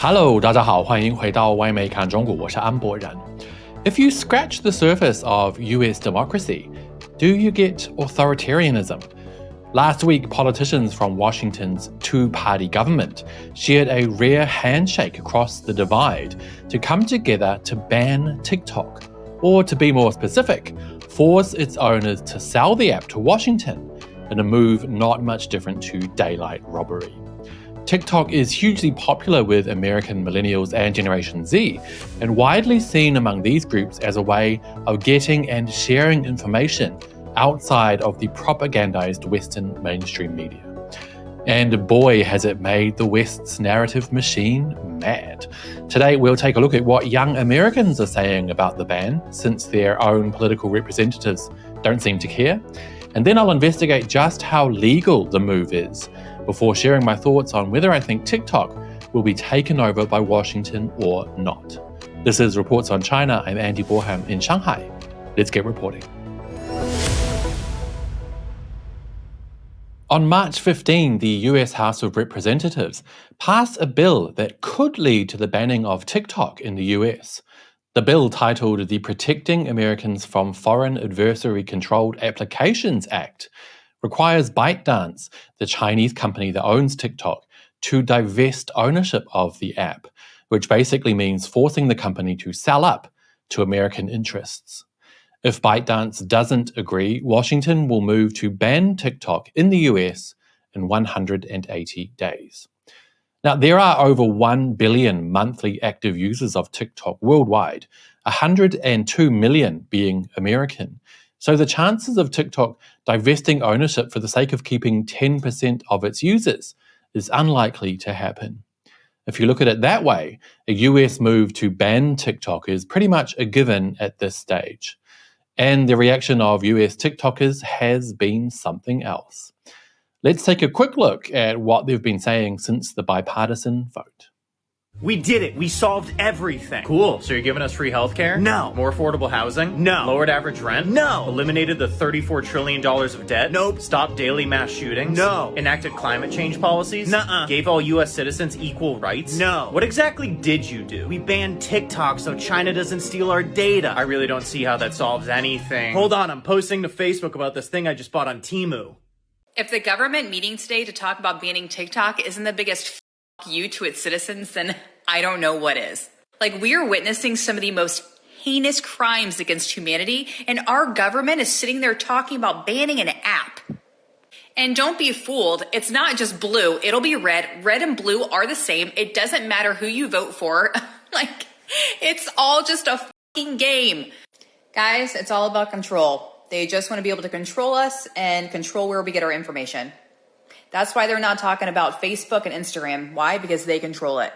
Hello， 大家好，欢迎回到外媒看中国，我是安博人。If you scratch the surface of US democracy, do you get authoritarianism? Last week, politicians from Washington's two-party government shared a rare handshake across the divide to come together to ban TikTok, or to be more specific, force its owners to sell the app to Washington in a move not much different to daylight robbery. TikTok is hugely popular with American millennials and Generation Z, and widely seen among these groups as a way of getting and sharing information outside of the propagandized Western mainstream media. And boy, has it made the West's narrative machine mad. Today, we'll take a look at what young Americans are saying about the ban, since their own political representatives don't seem to care. And then I'll investigate just how legal the move is, before sharing my thoughts on whether I think TikTok will be taken over by Washington or not. This is Reports on China. I'm Andy Boreham in Shanghai. Let's get reporting. On March 15, the US House of Representatives passed a bill that could lead to the banning of TikTok in the US. The bill, titled the Protecting Americans from Foreign Adversary-Controlled Applications Act, requires ByteDance, the Chinese company that owns TikTok, to divest ownership of the app, which basically means forcing the company to sell up to American interests. If ByteDance doesn't agree, Washington will move to ban TikTok in the US in 180 days. Now, there are over 1 billion monthly active users of TikTok worldwide, 102 million being American. So the chances of TikTok divesting ownership for the sake of keeping 10% of its users is unlikely to happen. If you look at it that way, a US move to ban TikTok is pretty much a given at this stage. And the reaction of US TikTokers has been something else. Let's take a quick look at what they've been saying since the bipartisan vote. We did it. We solved everything. Cool. So you're giving us free healthcare? No. More affordable housing? No. Lowered average rent? No. Eliminated the $34 trillion of debt? Nope. Stopped daily mass shootings? No. Enacted climate change policies? Nuh-uh. Gave all U.S. citizens equal rights? No. What exactly did you do? We banned TikTok so China doesn't steal our data. I really don't see how that solves anything. Hold on, I'm posting to Facebook about this thing I just bought on Temu. If the government meeting today to talk about banning TikTok isn't the biggest fuck you to its citizens, then I don't know what is. Like, we are witnessing some of the most heinous crimes against humanity, and our government is sitting there talking about banning an app. And don't be fooled, it's not just blue, it'll be red. Red and blue are the same. It doesn't matter who you vote for. Like, it's all just a fucking game. Guys, it's all about control. They just want to be able to control us and control where we get our information. That's why they're not talking about Facebook and Instagram. Why? Because they control it.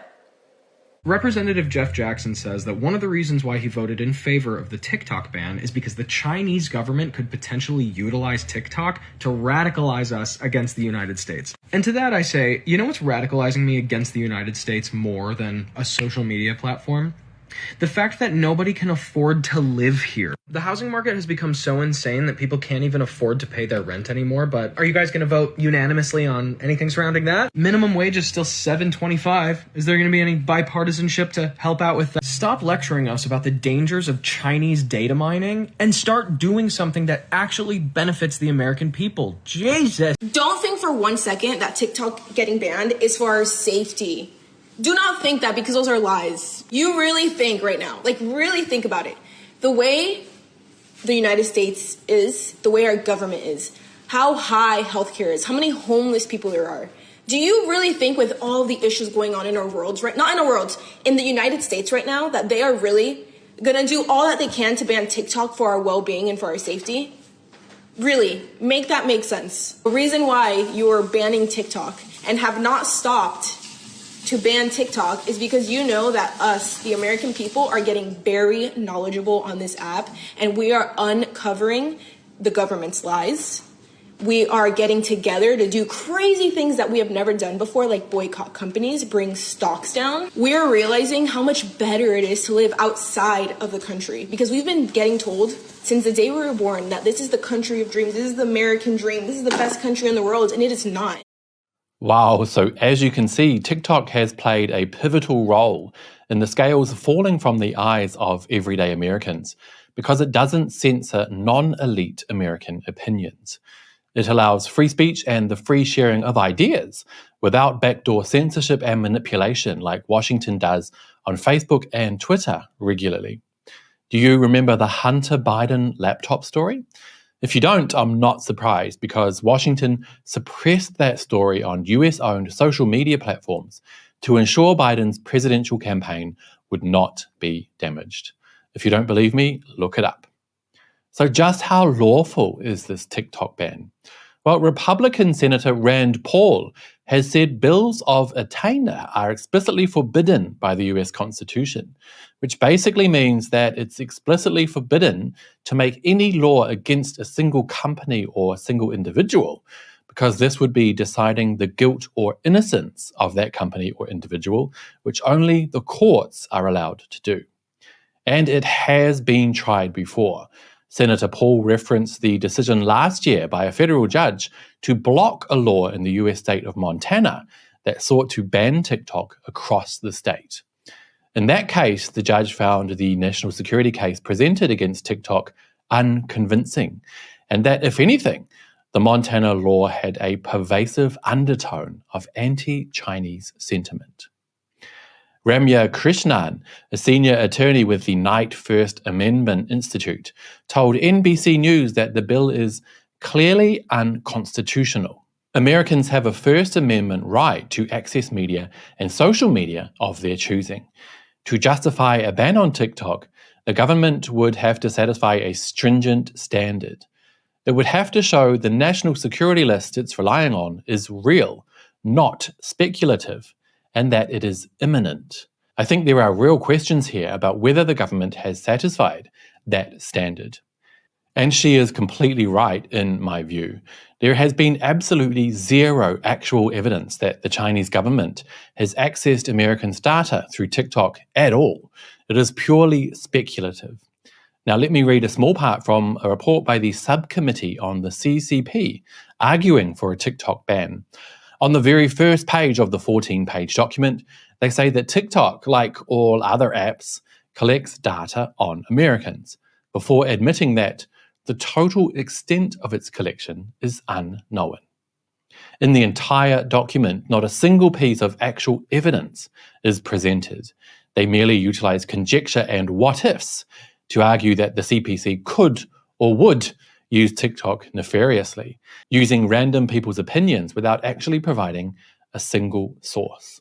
Representative Jeff Jackson says that one of the reasons why he voted in favor of the TikTok ban is because the Chinese government could potentially utilize TikTok to radicalize us against the United States. And to that I say, you know what's radicalizing me against the United States more than a social media platform? The fact that nobody can afford to live here. The housing market has become so insane that people can't even afford to pay their rent anymore, but are you guys going to vote unanimously on anything surrounding that? Minimum wage is still $7.25. Is there going to be any bipartisanship to help out with that? Stop lecturing us about the dangers of Chinese data mining and start doing something that actually benefits the American people. Jesus! Don't think for 1 second that TikTok getting banned is for our safety. Do not think that, because those are lies. You really think right now, like really think about it. The way the United States is, the way our government is, how high healthcare is, how many homeless people there are. Do you really think with all the issues going on in our worlds, right? Not in our worlds, in the United States right now, that they are really gonna do all that they can to ban TikTok for our well-being and for our safety? Really, make that make sense. The reason why you are banning TikTok and have not stopped to ban TikTok is because you know that us, the American people, are getting very knowledgeable on this app, and we are uncovering the government's lies. We are getting together to do crazy things that we have never done before, like boycott companies, bring stocks down. We are realizing how much better it is to live outside of the country, because we've been getting told since the day we were born that this is the country of dreams, this is the American dream, this is the best country in the world, and it is not. Wow, so as you can see, TikTok has played a pivotal role in the scales falling from the eyes of everyday Americans because it doesn't censor non-elite American opinions. It allows free speech and the free sharing of ideas without backdoor censorship and manipulation like Washington does on Facebook and Twitter regularly. Do you remember the Hunter Biden laptop story? If you don't, I'm not surprised because Washington suppressed that story on US-owned social media platforms to ensure Biden's presidential campaign would not be damaged. If you don't believe me, look it up. So just how lawful is this TikTok ban? Well, Republican Senator Rand Paul has said bills of attainder are explicitly forbidden by the US Constitution, which basically means that it's explicitly forbidden to make any law against a single company or a single individual, because this would be deciding the guilt or innocence of that company or individual, which only the courts are allowed to do. And it has been tried before. Senator Paul referenced the decision last year by a federal judge to block a law in the US state of Montana that sought to ban TikTok across the state. In that case, the judge found the national security case presented against TikTok unconvincing, and that, if anything, the Montana law had a pervasive undertone of anti-Chinese sentiment. Ramya Krishnan, a senior attorney with the Knight First Amendment Institute, told NBC News that the bill is clearly unconstitutional. Americans have a First Amendment right to access media and social media of their choosing. To justify a ban on TikTok, the government would have to satisfy a stringent standard. It would have to show the national security list it's relying on is real, not speculative, and that it is imminent. I think there are real questions here about whether the government has satisfied that standard. And she is completely right, in my view. There has been absolutely zero actual evidence that the Chinese government has accessed Americans' data through TikTok at all. It is purely speculative. Now, let me read a small part from a report by the Subcommittee on the CCP arguing for a TikTok ban. On the very first page of the 14-page document, they say that TikTok, like all other apps, collects data on Americans, before admitting that the total extent of its collection is unknown. In the entire document, not a single piece of actual evidence is presented. They merely utilize conjecture and what-ifs to argue that the CPC could or would use TikTok nefariously, using random people's opinions without actually providing a single source.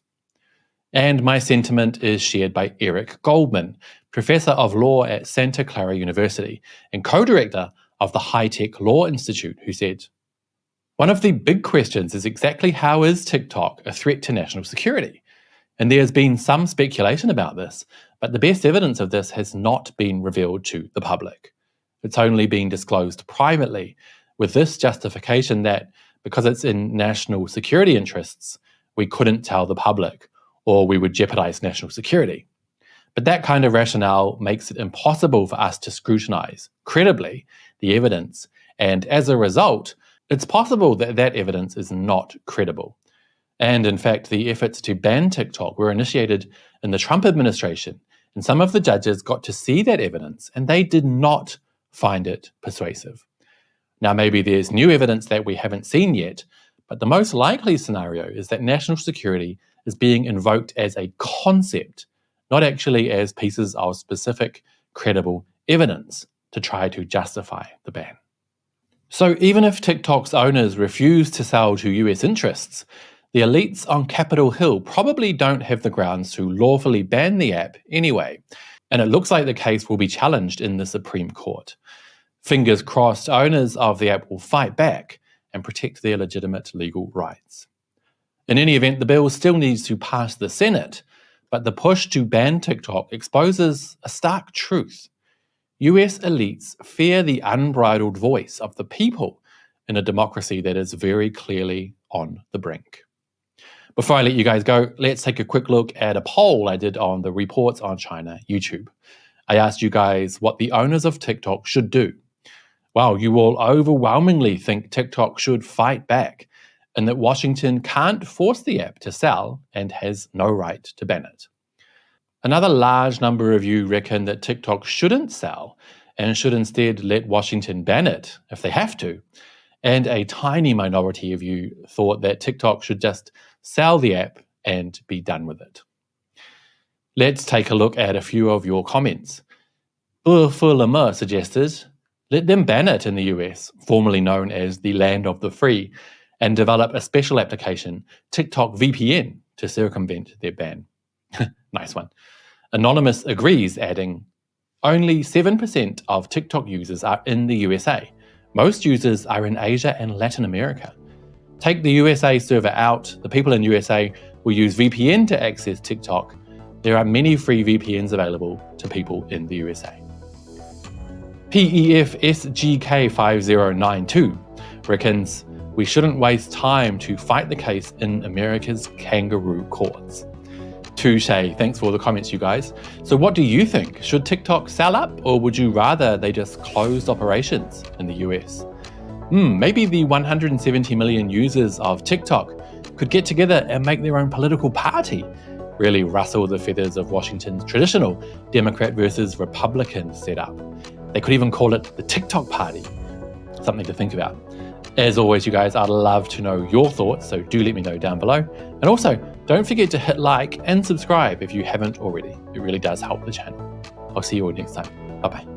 And my sentiment is shared by Eric Goldman, professor of law at Santa Clara University and co-director of the High Tech Law Institute, who said, "One of the big questions is exactly how is TikTok a threat to national security? And there has been some speculation about this, but the best evidence of this has not been revealed to the public. It's only been disclosed privately, with this justification that because it's in national security interests, we couldn't tell the public, or we would jeopardize national security. But that kind of rationale makes it impossible for us to scrutinize credibly the evidence, and as a result, it's possible that that evidence is not credible. And in fact, the efforts to ban TikTok were initiated in the Trump administration, and some of the judges got to see that evidence, and they did not find it persuasive. Now, maybe there's new evidence that we haven't seen yet, but the most likely scenario is that national security is being invoked as a concept, not actually as pieces of specific, credible evidence to try to justify the ban. So even if TikTok's owners refuse to sell to US interests, the elites on Capitol Hill probably don't have the grounds to lawfully ban the app anyway, and it looks like the case will be challenged in the Supreme Court. Fingers crossed, owners of the app will fight back and protect their legitimate legal rights. In any event, the bill still needs to pass the Senate, but the push to ban TikTok exposes a stark truth. US elites fear the unbridled voice of the people in a democracy that is very clearly on the brink. Before I let you guys go, let's take a quick look at a poll I did on the Reports on China YouTube. I asked you guys what the owners of TikTok should do. Wow, you all overwhelmingly think TikTok should fight back. and that Washington can't force the app to sell and has no right to ban it. Another large number of you reckon that TikTok shouldn't sell and should instead let Washington ban it if they have to. And a tiny minority of you thought that TikTok should just sell the app and be done with it. Let's take a look at a few of your comments. Lama suggested, let them ban it in the US, formerly known as the land of the free, and develop a special application, TikTok VPN, to circumvent their ban. Nice one. Anonymous agrees, adding, only 7% of TikTok users are in the USA. Most users are in Asia and Latin America. Take the USA server out, the people in USA will use VPN to access TikTok. There are many free VPNs available to people in the USA. PEFSGK5092 reckons we shouldn't waste time to fight the case in America's kangaroo courts. Touche, thanks for all the comments, you guys. So what do you think? Should TikTok sell up, or would you rather they just closed operations in the US? Maybe the 170 million users of TikTok could get together and make their own political party. Really rustle the feathers of Washington's traditional Democrat versus Republican setup. They could even call it the TikTok Party. Something to think about. As always, you guys, I'd love to know your thoughts, so do let me know down below. And also, don't forget to hit like and subscribe if you haven't already. It really does help the channel. I'll see you all next time. Bye-bye.